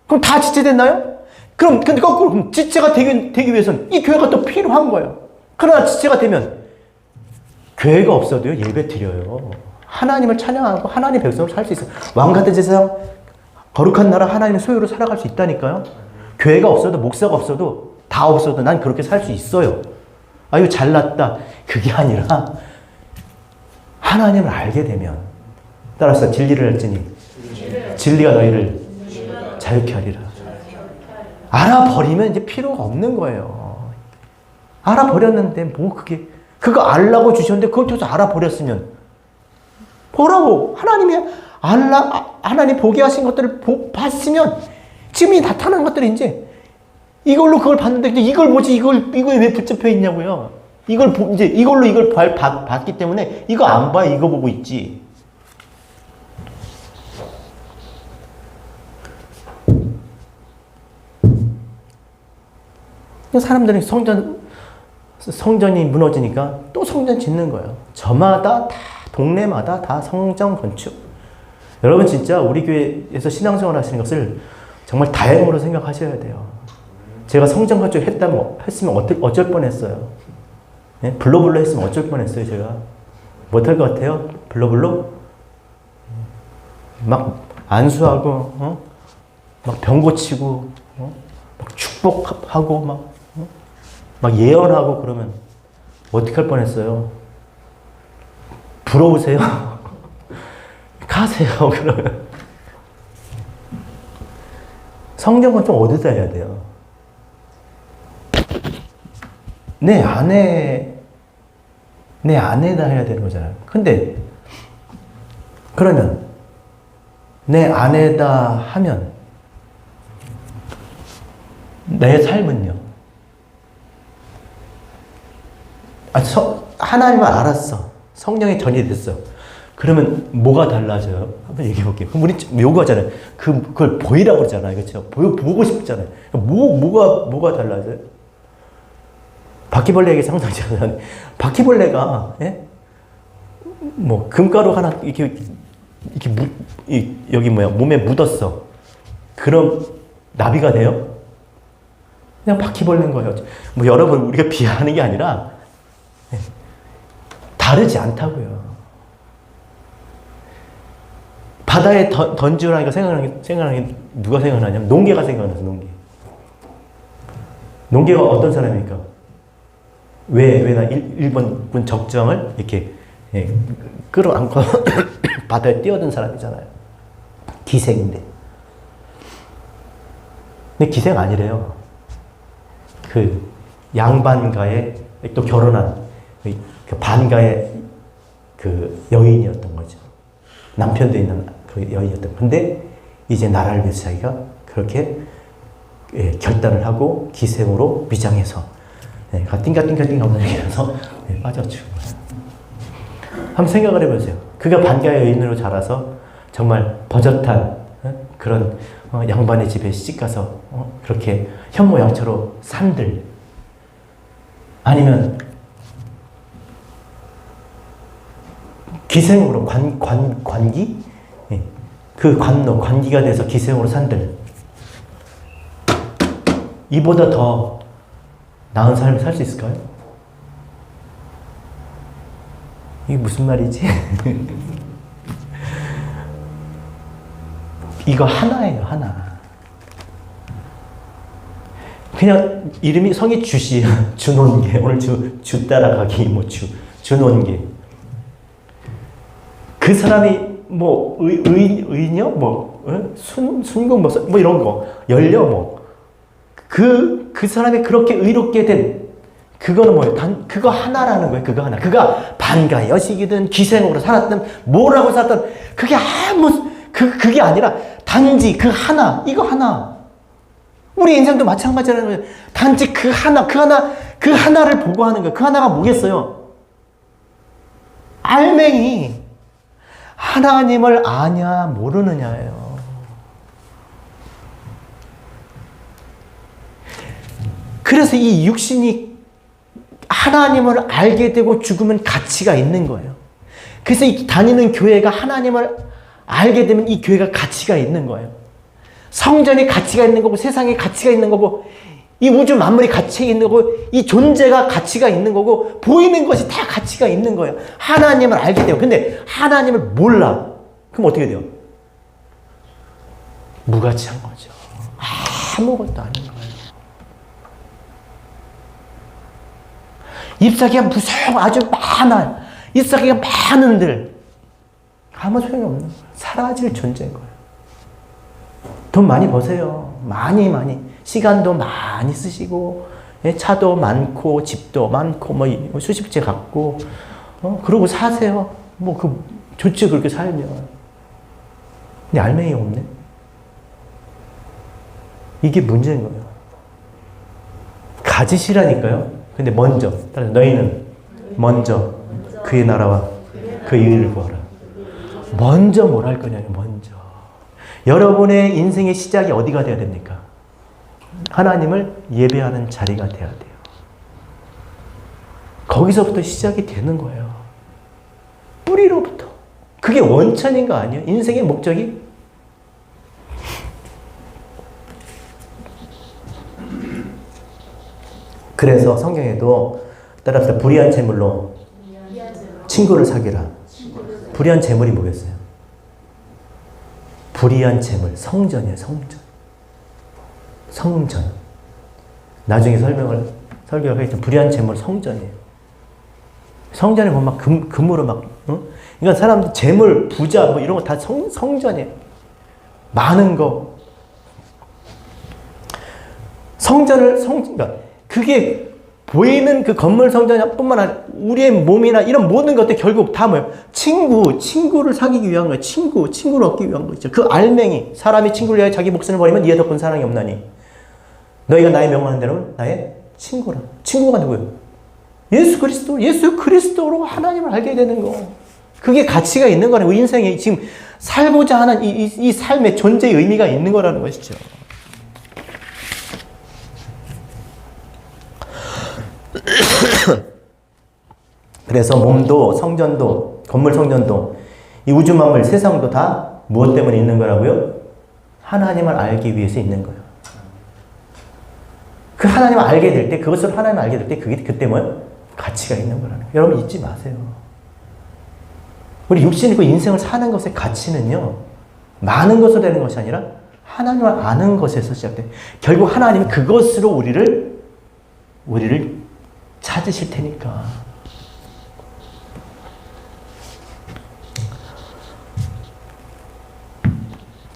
그럼 다 지체됐나요? 근데 거꾸로, 그럼 지체가 되기 위해서는 이 교회가 또 필요한 거예요. 그러나 지체가 되면 교회가 없어도요, 예배 드려요. 하나님을 찬양하고 하나님의 백성으로 살 수 있어요. 왕같은 세상, 거룩한 나라 하나님의 소유로 살아갈 수 있다니까요. 교회가 없어도, 목사가 없어도, 다 없어도 난 그렇게 살 수 있어요. 아유, 잘났다. 그게 아니라 하나님을 알게 되면, 따라서 진리를 알지니 진리가 너희를 자유케 하리라. 알아버리면 이제 필요가 없는 거예요. 알아버렸는데 그거 알라고 주셨는데 그걸 통해서 알아버렸으면 뭐라고? 하나님 보게 하신 것들을 봤으면 지금 이 나타난 것들이 이제 이걸로 그걸 봤는데 이걸 뭐지? 이거에 왜 붙잡혀 있냐고요. 이걸로 이걸 봤기 때문에 이거 안 봐. 이거 보고 있지. 사람들은 성전이 무너지니까 또 성전 짓는 거예요. 저마다 다, 동네마다 다 성전 건축. 여러분 진짜 우리 교회에서 신앙생활 하시는 것을 정말 다행으로 생각하셔야 돼요. 제가 성전 건축 했으면 어쩔 뻔했어요. 네? 블로블로 했으면 어쩔 뻔했어요. 제가 못할 것 같아요. 블로블로 막 안수하고 막 병 고치고 막 축복하고 막 예언하고 그러면 어떻게 할 뻔했어요? 부러우세요? 가세요. 그러면 성경은 좀 어디다 해야 돼요? 내 안에다 해야 되는 거잖아요. 근데 그러면 내 안에다 하면 내 삶은요? 하나님을 알았어. 성령이 전이 됐어. 그러면 뭐가 달라져요? 한번 얘기해 볼게요. 그럼 우리 요구하잖아요. 그걸 보이라고 그러잖아요. 그렇죠? 보고 싶잖아요. 뭐가 달라져요? 바퀴벌레에게 상상하지 않아요. 바퀴벌레가, 예? 뭐, 금가루 하나, 여기 몸에 묻었어. 그럼 나비가 돼요? 그냥 바퀴벌레인 거예요. 뭐, 여러분, 우리가 비하하는 게 아니라, 예, 다르지 않다고요. 바다에 던지라니까 생각나는 게 누가 생각나냐면 농개가 생각나서 농개. 농개가 어떤 사람입니까? 왜 나 일본군 적정을 이렇게 끌어안고 바다에 뛰어든 사람이잖아요. 기생인데. 근데 기생 아니래요. 그 양반가의 또 결혼한 그 반가의 그 여인이었던 거죠. 남편도 있는 그 여인이었던. 근데 이제 나라를 위해서 자기가 그렇게 결단을 하고 기생으로 위장해서 띵가띵가띵 하면서 이러면서 빠져주고. 한번 생각을 해보세요. 그가 반가의 여인으로 자라서 정말 버젓한 그런 양반의 집에 시집가서 그렇게 현모양처로 산들, 아니면 기생으로 관기? 그 관기가 돼서 기생으로 산들. 이보다 더 나은 삶을 살 수 있을까요? 이게 무슨 말이지? 이거 하나예요, 하나. 그냥 이름이 성이 주시야. 준원계. 오늘 주 따라가기, 준원계. 그 사람이 뭐 의녀 순공 뭐 이런 거 열려 그 사람이 그렇게 의롭게 된 그거는 뭐예요? 그거 하나라는 거예요. 그거 하나. 그가 반가 여식이든 기생으로 살았든 뭐라고 살았든 그게 그게 아니라 단지 그 하나, 이거 하나. 우리 인생도 마찬가지라는 거예요. 단지 그 하나를 보고 하는 거예요. 그 하나가 뭐겠어요? 알맹이. 하나님을 아냐 모르느냐예요. 그래서 이 육신이 하나님을 알게 되고 죽으면 가치가 있는 거예요. 그래서 이 다니는 교회가 하나님을 알게 되면 이 교회가 가치가 있는 거예요. 성전이 가치가 있는 거고, 세상에 가치가 있는 거고, 이 우주 만물이 가치가 있는 거고, 이 존재가 가치가 있는 거고, 보이는 것이 다 가치가 있는 거예요. 하나님을 알게 돼요. 근데 하나님을 몰라. 그럼 어떻게 돼요? 무가치한 거죠. 아무것도 아닌 거예요. 잎사귀가 무서워 아주 많아. 잎사귀가 많은들 아무 소용이 없는 거예요. 사라질 존재인 거예요. 돈 많이 버세요. 많이 시간도 많이 쓰시고 차도 많고 집도 많고 뭐 수십 채 갖고 그러고 사세요. 좋지 그렇게 살면. 근데 알맹이가 없네. 이게 문제인 거예요. 가지시라니까요. 근데 먼저 너희는 먼저 그의 나라와 그 의를 구하라. 먼저 뭘 할 거냐면 먼저. 여러분의 인생의 시작이 어디가 돼야 됩니까? 하나님을 예배하는 자리가 돼야 돼요. 거기서부터 시작이 되는 거예요. 뿌리로부터. 그게 원천인 거 아니에요? 인생의 목적이? 그래서 성경에도 따라서 불의한 재물로 친구를 사귀라. 불의한 재물이 뭐겠어요? 불의한 재물, 성전이에요, 성전. 나중에 설교를 하겠지만 불의한 재물 성전이에요. 성전에 보면 막 금으로 그러니까 사람들 재물, 부자 뭐 이런 거 다 성전이에요. 많은 거. 그러니까 그게 보이는 그 건물 성전뿐만 아니라 우리의 몸이나 이런 모든 것들 결국 다 뭐예요? 친구를 사귀기 위한 거예요. 친구를 얻기 위한 거죠. 그 알맹이. 사람이 친구를 위하여 자기 목숨을 버리면 이에 더 큰 사랑이 없나니. 너희가 나의 명하는 대로 나의 친구라. 친구가 누구예요? 예수 그리스도로 하나님을 알게 되는 거. 그게 가치가 있는 거라고. 인생에 지금 살고자 하는 이 삶의 존재의 의미가 있는 거라는 것이죠. 그래서 몸도 성전도 건물 성전도 이 우주 만물 세상도 다 무엇 때문에 있는 거라고요? 하나님을 알기 위해서 있는 거예요. 그 하나님을 알게 될 때, 그것을 하나님을 알게 될 때 그게 그때 뭐예요? 가치가 있는 거라는 거예요. 여러분 잊지 마세요. 우리 육신이고 인생을 사는 것의 가치는요, 많은 것으로 되는 것이 아니라 하나님을 아는 것에서 시작돼. 결국 하나님은 그것으로 우리를 찾으실 테니까.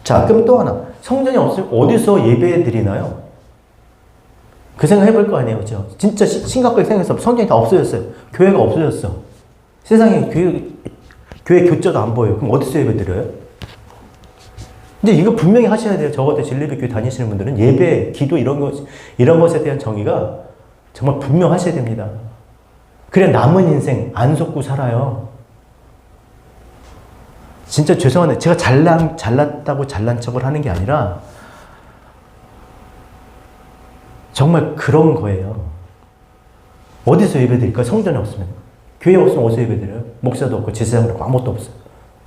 자, 그럼 또 하나. 성전이 없으면 어디서 예배 드리나요? 그 생각 해볼 거 아니에요, 그죠? 진짜 심각하게 생각해서 성전이 다 없어졌어요. 교회가 없어졌어. 세상에 교회 교자도 안 보여요. 그럼 어디서 예배 드려요? 근데 이거 분명히 하셔야 돼요. 적어도 진리교회 다니시는 분들은 예배, 기도 이런 것에 대한 정의가 정말 분명하셔야 됩니다. 그래야 남은 인생 안 속고 살아요. 진짜 죄송한데 제가 잘났다고 잘난 척을 하는 게 아니라 정말 그런 거예요. 어디서 예배드릴까요? 성전이 없으면. 교회 없으면 어디서 예배드려요? 목사도 없고 제사장도 없고 아무것도 없어요.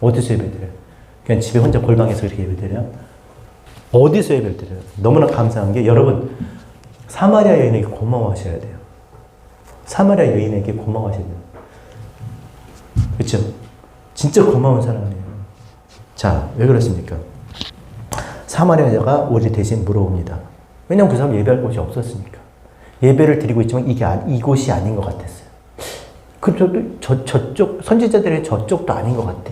어디서 예배드려요? 그냥 집에 혼자 골방에서 그렇게 예배드려요? 어디서 예배드려요? 너무나 감사한 게 여러분 사마리아 여인에게 고마워하셔야 돼요. 사마리아 여인에게 고마워하셔야 돼요. 그렇죠? 진짜 고마운 사람이에요. 자, 왜 그렇습니까? 사마리아 여자가 우리 대신 물어봅니다. 왜냐면 그 사람 예배할 곳이 없었으니까. 예배를 드리고 있지만 이곳이 아닌 것 같았어요. 저쪽, 선지자들의 저쪽도 아닌 것 같아.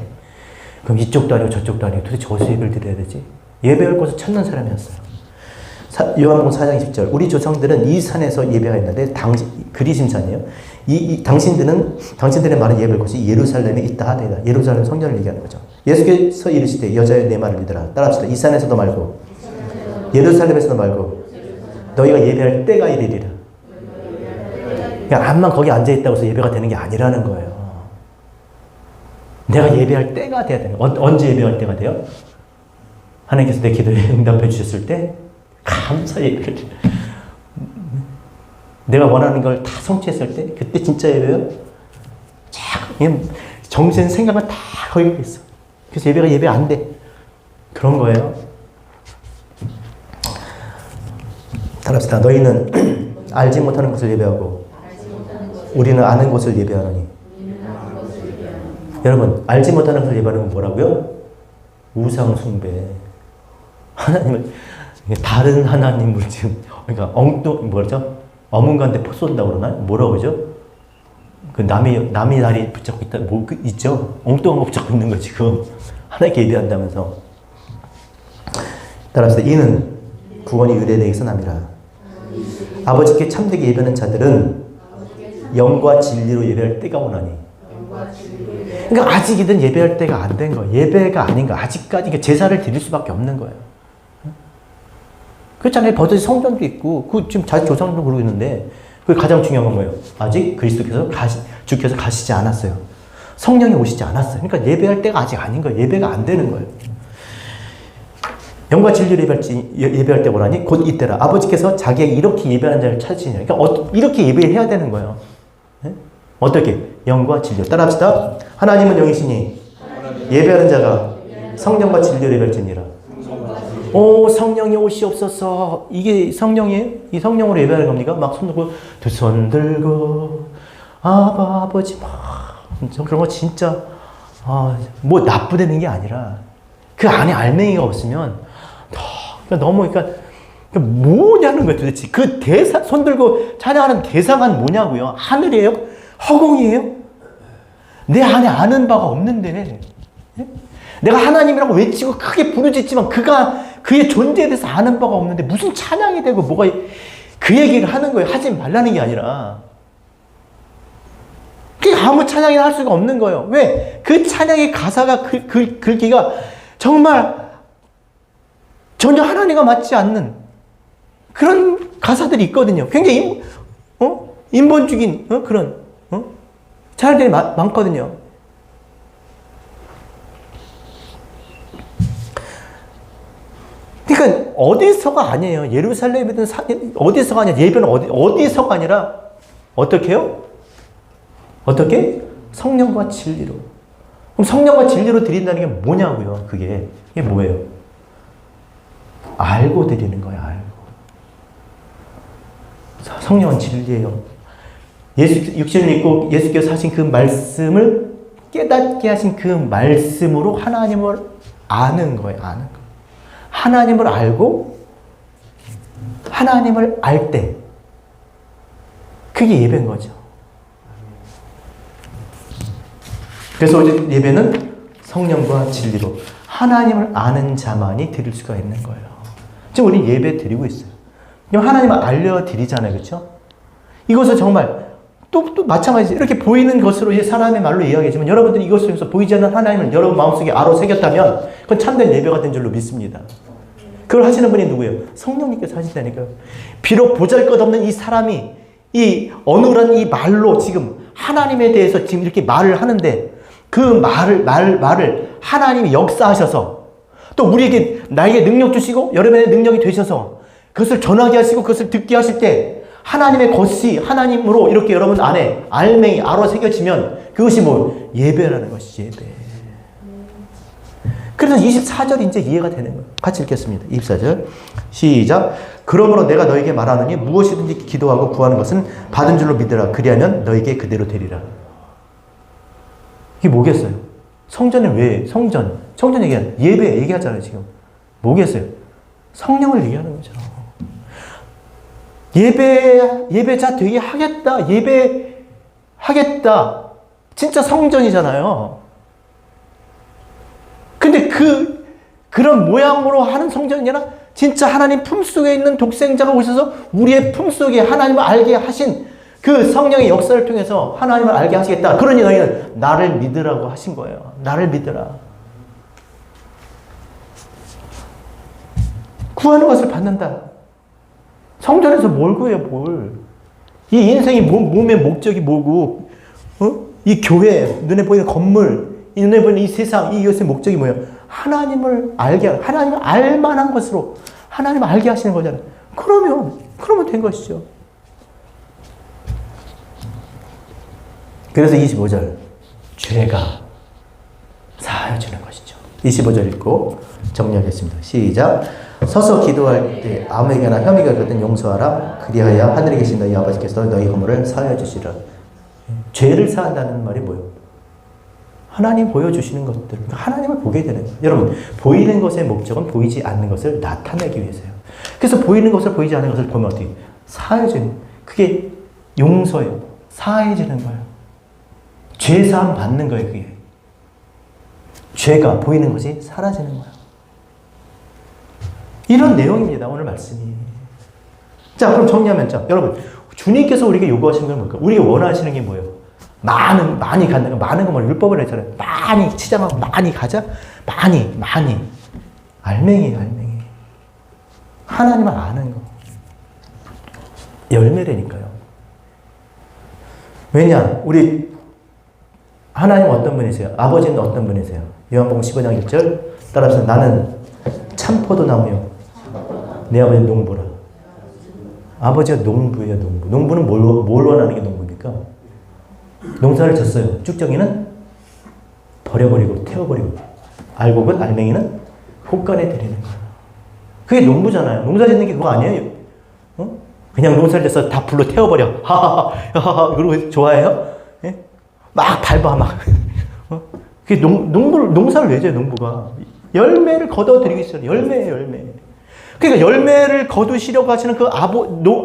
그럼 이쪽도 아니고 저쪽도 아니고 도대체 어디서 예배를 드려야 되지? 예배할 곳을 찾는 사람이었어요. 요한복음 4장 20절. 우리 조상들은 이 산에서 예배가 있는데, 그리심산이에요. 당신들의 말은 예배할 곳이 예루살렘에 있다 하되다. 예루살렘 성전을 얘기하는 거죠. 예수께서 이르시되 여자여 내 말을 믿으라. 따라합시다. 이 산에서도 말고, 예루살렘에서도 말고, 너희가 예배할 때가 이르리라. 그냥 암만 거기 앉아있다고 해서 예배가 되는 게 아니라는 거예요. 내가 예배할 때가 돼야 되는 거예요. 언제 예배할 때가 돼요? 하나님께서 내 기도에 응답해 주셨을 때 감사 예배를 내가 원하는 걸 다 성취했을 때 그때 진짜 예배요? 그냥 정신 생각은 다 거기에 있어. 그래서 예배 안 돼. 그런 거예요. 따라합시다. 너희는 알지 못하는 것을 예배하고 우리는 아는 것을 예배하노니. 여러분 알지 못하는 것을 예배하는 건 뭐라고요? 우상 숭배. 하나님을 다른 하나님을 지금 그러니까 뭐죠? 어문가한테 포 쏜다고 그러나? 뭐라고 그러죠? 그 남이 다리 붙잡고 있다 있죠? 엉뚱한 거 붙잡고 있는 거 지금 하나님께 예배한다면서. 따라서 이는 구원이 유대인에게서 남이라. 아버지께 참되게 예배하는 자들은 영과 진리로 예배할 때가 오나니. 그러니까 아직이든 예배할 때가 안 된 거예요. 예배가 아닌 거. 아직까지 제사를 드릴 수밖에 없는 거예요. 그렇잖아요. 버젓이 성전도 있고, 지금 자기 조상도 그러고 있는데, 그 가장 중요한 건 뭐예요? 아직 주께서 가시지 않았어요. 성령이 오시지 않았어요. 그러니까 예배할 때가 아직 아닌 거예요. 예배가 안 되는 거예요. 영과 진리로 예배할 때 뭐라니? 곧 이때라. 아버지께서 자기에게 이렇게 예배하는 자를 찾으시냐. 그러니까 이렇게 예배해야 되는 거예요. 네? 어떻게? 영과 진리로. 따라합시다. 하나님은 영이시니 예배하는 자가 성령과 진리로 예배할지니라. 오, 성령이 오시옵소서. 이게 성령이에요? 이 성령으로 예배하는 겁니까? 막 손 들고, 두 손 들고, 아버지, 그런 거 진짜, 뭐 나쁘다는 게 아니라, 그 안에 알맹이가 없으면, 너무, 그러니까 뭐냐는 거예요, 도대체. 그 손 들고 찬양하는 대상은 뭐냐고요? 하늘이에요? 허공이에요? 내 안에 아는 바가 없는데, 내가 하나님이라고 외치고 크게 부르짖지만 그의 존재에 대해서 아는 바가 없는데 무슨 찬양이 되고 뭐가 그 얘기를 하는 거예요. 하지 말라는 게 아니라. 그게 아무 찬양이나 할 수가 없는 거예요. 왜? 그 찬양의 가사가 글귀가 정말 전혀 하나님과 맞지 않는 그런 가사들이 있거든요. 굉장히 인본적인 그런 찬양들이 많거든요. 그러니까 어디서가 아니에요. 예루살렘이든 어디서가 아니야. 예배는 어디서가 아니라 어떻게 해요? 어떻게? 성령과 진리로. 그럼 성령과 진리로 드린다는 게 뭐냐고요? 이게 뭐예요? 알고 드리는 거예요. 알고. 성령은 진리예요. 예수 육신을 입고 예수께서 하신 그 말씀을 깨닫게 하신 그 말씀으로 하나님을 아는 거예요. 아는 거. 하나님을 알고 하나님을 알 때 그게 예배인 거죠. 그래서 오직 예배는 성령과 진리로 하나님을 아는 자만이 드릴 수가 있는 거예요. 지금 우리 예배 드리고 있어요. 그럼 하나님을 알려드리잖아요. 그렇죠? 이것을 정말 또 마찬가지 이렇게 보이는 것으로 이제 사람의 말로 이야기하지만 여러분들이 이것을 통해서 보이지 않는 하나님을 여러분 마음속에 알아 새겼다면 그건 참된 예배가 된 줄로 믿습니다. 그걸 하시는 분이 누구예요? 성령님께서 하신다니까요. 비록 보잘것없는 이 사람이 이 어눌한 이 말로 지금 하나님에 대해서 지금 이렇게 말을 하는데 그 말을 하나님이 역사하셔서 또 우리에게 나에게 능력 주시고 여러분의 능력이 되셔서 그것을 전하게 하시고 그것을 듣게 하실 때 하나님의 것이 하나님으로 이렇게 여러분 안에 알맹이 알아 새겨지면 그것이 뭐 예배라는 것이 예배. 그래서 24절이 이제 이해가 되는 거예요. 같이 읽겠습니다. 24절 시작. 그러므로 내가 너에게 말하노니 무엇이든지 기도하고 구하는 것은 받은 줄로 믿으라. 그리하면 너에게 그대로 되리라. 이게 뭐겠어요? 성전은 왜? 성전 얘기하는 예배 얘기하잖아요. 지금 뭐겠어요? 성령을 얘기하는 거죠. 예배자 되게 하겠다. 예배하겠다. 진짜 성전이잖아요. 근데 그런 모양으로 하는 성전이 아니라 진짜 하나님 품속에 있는 독생자가 오셔서 우리의 품속에 하나님을 알게 하신 그 성령의 역사를 통해서 하나님을 알게 하시겠다. 그러니 너희는 나를 믿으라고 하신 거예요. 나를 믿으라. 구하는 것을 받는다. 성전에서 뭘 구해요, 뭘. 이 인생이 몸의 목적이 뭐고, 이 교회, 눈에 보이는 건물, 눈에 보이는 이 세상, 이것의 목적이 뭐예요? 하나님을 하나님을 알만한 것으로 하나님을 알게 하시는 거잖아요. 그러면 된 것이죠. 그래서 25절, 죄가 사하여지는 것이죠. 25절 읽고 정리하겠습니다. 시작. 서서 기도할 때 아무에게나 혐의가 있거든 용서하라. 그리하여 하늘에 계신 너희 아버지께서 너희 허물을 사하여 주시라. 죄를 사한다는 말이 뭐예요? 하나님 보여주시는 것들, 하나님을 보게 되는 거예요. 여러분, 보이는 것의 목적은 보이지 않는 것을 나타내기 위해서요. 그래서 보이는 것을 보이지 않는 것을 보면 어떻게? 사해지는, 그게 용서예요. 사해지는 거예요. 죄사함 받는 거예요, 그게. 죄가 보이는 것이 사라지는 거예요. 이런 내용입니다, 오늘 말씀이. 자, 그럼 정리하면, 여러분, 주님께서 우리에게 요구하시는 건 뭘까? 우리가 원하시는 게 뭐예요? 많이 갖는 거, 많은 거 뭐 율법을 했잖아요. 많이 치장하고 많이 가자? 많이. 알맹이. 하나님을 아는 거. 열매라니까요. 왜냐? 우리 하나님은 어떤 분이세요? 아버지는 어떤 분이세요? 요한복음 15장 1절 따라서 나는 참포도나무요. 내 아버지는 농부라. 아버지가 농부예요, 농부. 농부는 뭘 원하는 게 농부입니까? 농사를 졌어요. 쭉정이는 버려버리고 태워버리고 알곡은 알맹이는 혹간에 드리는 거예요. 그게 농부잖아요. 농사 짓는 게 그거 아니에요. 그냥 농사를 져서 다 불로 태워버려. 하하하 그러고 좋아해요? 예? 막 밟아 막. 그게 농사를 왜 져요, 농부가? 열매를 거둬들이기 위해서. 열매예요, 열매. 그러니까 열매를 거두시려고 하시는 그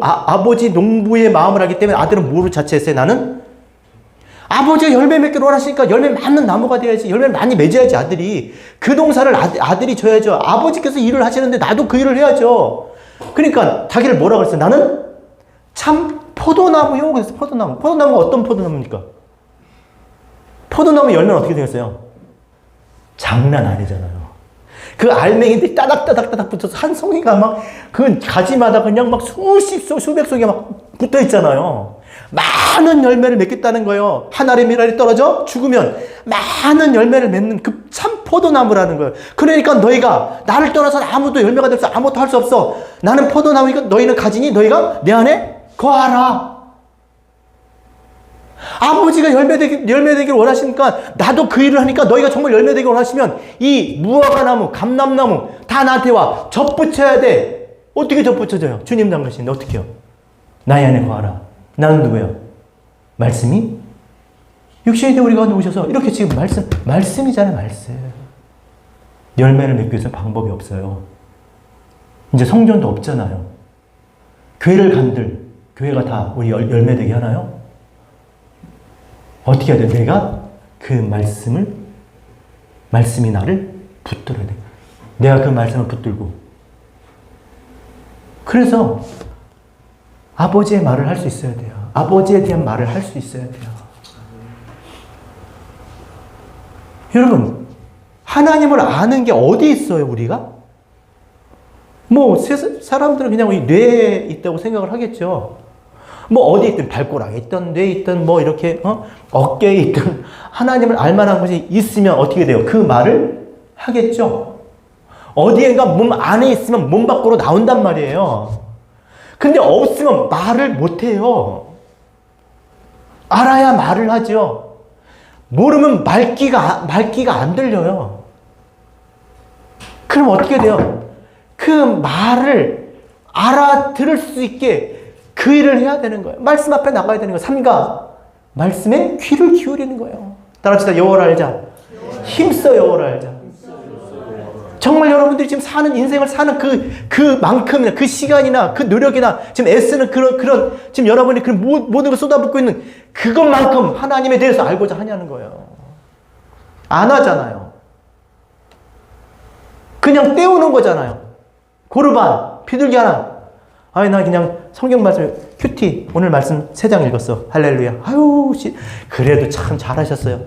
아버지 농부의 마음을 하기 때문에 아들은 뭐를 자처했어요? 나는 아버지가 열매 맺기를 원하시니까 열매 많은 나무가 돼야지. 열매를 많이 맺어야지 아들이. 그 농사를 아들이 져야죠. 아버지께서 일을 하시는데 나도 그 일을 해야죠. 그러니까 자기를 뭐라고 그랬어요? 나는 참 포도나무요. 그래서 포도나무. 포도나무가 어떤 포도나무입니까? 포도나무 열매는 어떻게 되겠어요? 장난 아니잖아요. 그 알맹이들이 따닥따닥따닥 붙어서 한 송이가 막 그 가지마다 그냥 막 수백 송이가 막 붙어 있잖아요. 많은 열매를 맺겠다는 거예요. 한 알의 밀알이 떨어져 죽으면 많은 열매를 맺는 그 참 포도나무라는 거예요. 그러니까 너희가 나를 떠나서 아무도 열매가 될 수 아무것도 할 수 없어. 나는 포도나무니까 너희는 가지니 너희가 내 안에 거하라. 아버지가 열매 되기를 원하시니까 나도 그 일을 하니까 너희가 정말 열매 되기를 원하시면 이 무화과나무, 감람나무 다 나한테 와. 접붙여야 돼. 어떻게 접붙여져요? 주님 당하시는데 어떻게 해요? 나의 안에 거하라. 나는 누구예요? 말씀이 육신이 되어 우리 가운데 오셔서 이렇게 지금 말씀이잖아요. 말씀. 열매를 맺기 위해서 방법이 없어요. 이제 성전도 없잖아요. 교회를 간들 교회가 다 우리 열매 되게 하나요? 어떻게 해야 돼? 내가 그 말씀이 나를 붙들어야 돼. 내가 그 말씀을 붙들고. 그래서 아버지의 말을 할 수 있어야 돼요. 아버지에 대한 말을 할 수 있어야 돼요. 여러분, 하나님을 아는 게 어디 있어요, 우리가? 뭐, 사람들은 그냥 우리 뇌에 있다고 생각을 하겠죠. 뭐, 어디 있든, 발꼬락에 있든, 뇌에 있든, 뭐, 이렇게, 어깨에 있든, 하나님을 알 만한 것이 있으면 어떻게 돼요? 그 말을 하겠죠. 어디엔가 몸 안에 있으면 몸 밖으로 나온단 말이에요. 근데 없으면 말을 못 해요. 알아야 말을 하죠. 모르면 말귀가 안 들려요. 그럼 어떻게 돼요? 그 말을 알아들을 수 있게 그 일을 해야 되는 거예요. 말씀 앞에 나가야 되는 거예요. 삼가 말씀에 귀를 기울이는 거예요. 따라합시다. 여호와를 알자. 힘써 여호와를 알자. 정말 여러분들이 지금 사는 인생을 사는 그만큼이나 그 시간이나 그 노력이나 지금 애쓰는 그런 지금 여러분이 그 모든 걸 쏟아붓고 있는 그것만큼 하나님에 대해서 알고자 하냐는 거예요. 안 하잖아요. 그냥 때우는 거잖아요. 고르반, 비둘기 하나. 아니, 나 그냥 성경 말씀, 큐티, 오늘 말씀 3장 읽었어. 할렐루야. 아유, 그래도 참 잘하셨어요.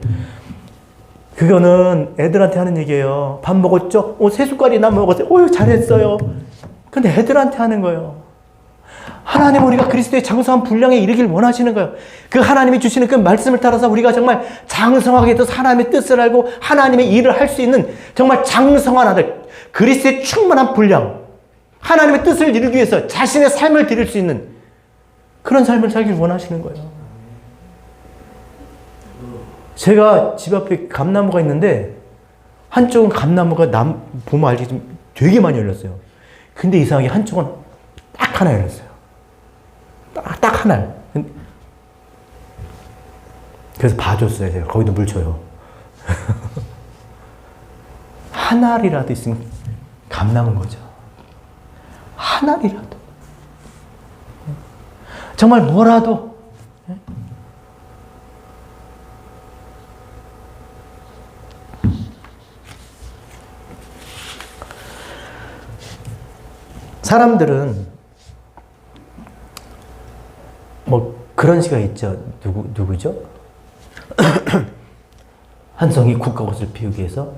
그거는 애들한테 하는 얘기예요. 밥 먹었죠? 3숟갈이나 먹었어요. 오, 잘했어요. 근데 애들한테 하는 거예요. 하나님 우리가 그리스도의 장성한 분량에 이르길 원하시는 거예요. 그 하나님이 주시는 그 말씀을 따라서 우리가 정말 장성하게 또 하나님의 뜻을 알고 하나님의 일을 할 수 있는 정말 장성한 아들, 그리스도의 충만한 분량, 하나님의 뜻을 이루기 위해서 자신의 삶을 드릴 수 있는 그런 삶을 살길 원하시는 거예요. 제가 집 앞에 감나무가 있는데 한쪽은 감나무가 보면 알지 좀 되게 많이 열렸어요. 근데 이상하게 한쪽은 딱 하나 열렸어요. 딱 하나. 그래서 봐줬어요. 제가 거기도 물 줘요. 한 알이라도 있으면 감나무인 거죠. 한 알이라도. 정말 뭐라도 사람들은 뭐 그런 시가 있죠. 누구죠? 한성이 국화꽃을 피우기 위해서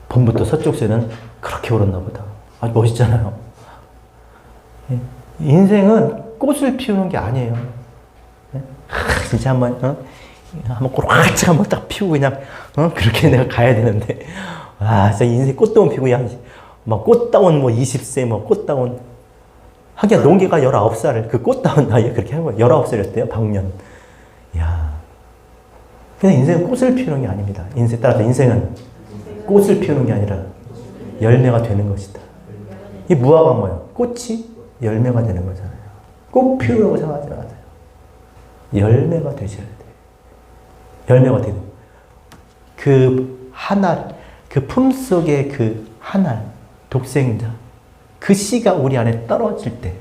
봄부터 서쪽 새는 그렇게 울었나 보다. 아주 멋있잖아요. 인생은 꽃을 피우는 게 아니에요. 진짜 한번 꼬락짝 한번 딱 피우고 그냥 그렇게 내가 가야 되는데 진짜 인생 꽃도 못 피우고 그냥 막 꽃다운 20세 꽃다운 하기야 농계가 19살 그 꽃다운 나이에 그렇게 한 거예요. 19살이었대요. 방년. 야. 그냥 인생은 꽃을 피우는 게 아닙니다. 따라서 인생은 꽃을 피우는 게 아니라 열매가 되는 것이다. 이 무화과가 뭐예요? 꽃이 열매가 되는 거잖아요. 꽃 피우라고 생각하지 마세요. 열매가 되셔야 돼요. 열매가 되는 그 한 알, 그 품속의 그 한 알, 독생자, 그 씨가 우리 안에 떨어질 때,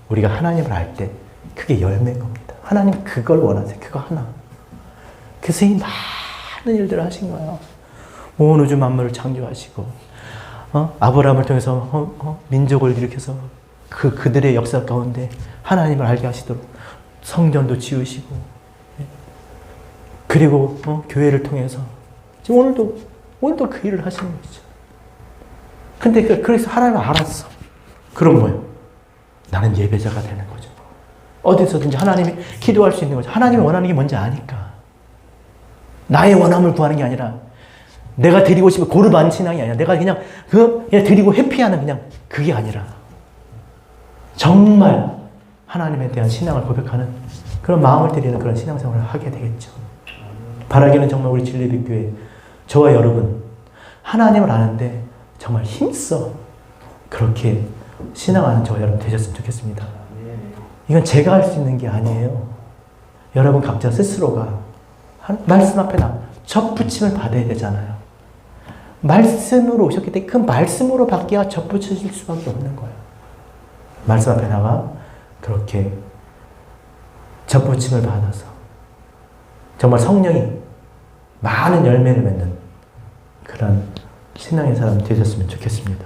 우리가 하나님을 알 때, 그게 열매인 겁니다. 하나님 그걸 원하세요. 그거 하나. 그래서 이 많은 일들을 하신 거예요. 온 우주 만물을 창조하시고, 아브라함을 통해서 민족을 일으켜서 그들의 역사 가운데 하나님을 알게 하시도록 성전도 지으시고, 그리고 교회를 통해서 지금 오늘도 그 일을 하시는 거죠. 근데 그래서 하나님을 알았어. 그럼 뭐예요? 나는 예배자가 되는 거죠. 어디서든지 하나님이 기도할 수 있는 거죠. 하나님이 원하는 게 뭔지 아니까. 나의 원함을 구하는 게 아니라 내가 드리고 싶은 고르반 신앙이 아니라 내가 그냥 그냥 드리고 회피하는 그냥 그게 아니라 정말 하나님에 대한 신앙을 고백하는 그런 마음을 드리는 그런 신앙생활을 하게 되겠죠. 바라기는 정말 우리 진리빛교회 저와 여러분 하나님을 아는데 정말 힘써 그렇게 신앙하는 저와 여러분 되셨으면 좋겠습니다. 이건 제가 할 수 있는 게 아니에요. 여러분 각자 스스로가 말씀 앞에 접붙임을 받아야 되잖아요. 말씀으로 오셨기 때문에 그 말씀으로 받기가 접붙여질 수밖에 없는 거예요. 말씀 앞에 나가 그렇게 접붙임을 받아서 정말 성령이 많은 열매를 맺는 그런 신앙의 사람 되셨으면 좋겠습니다.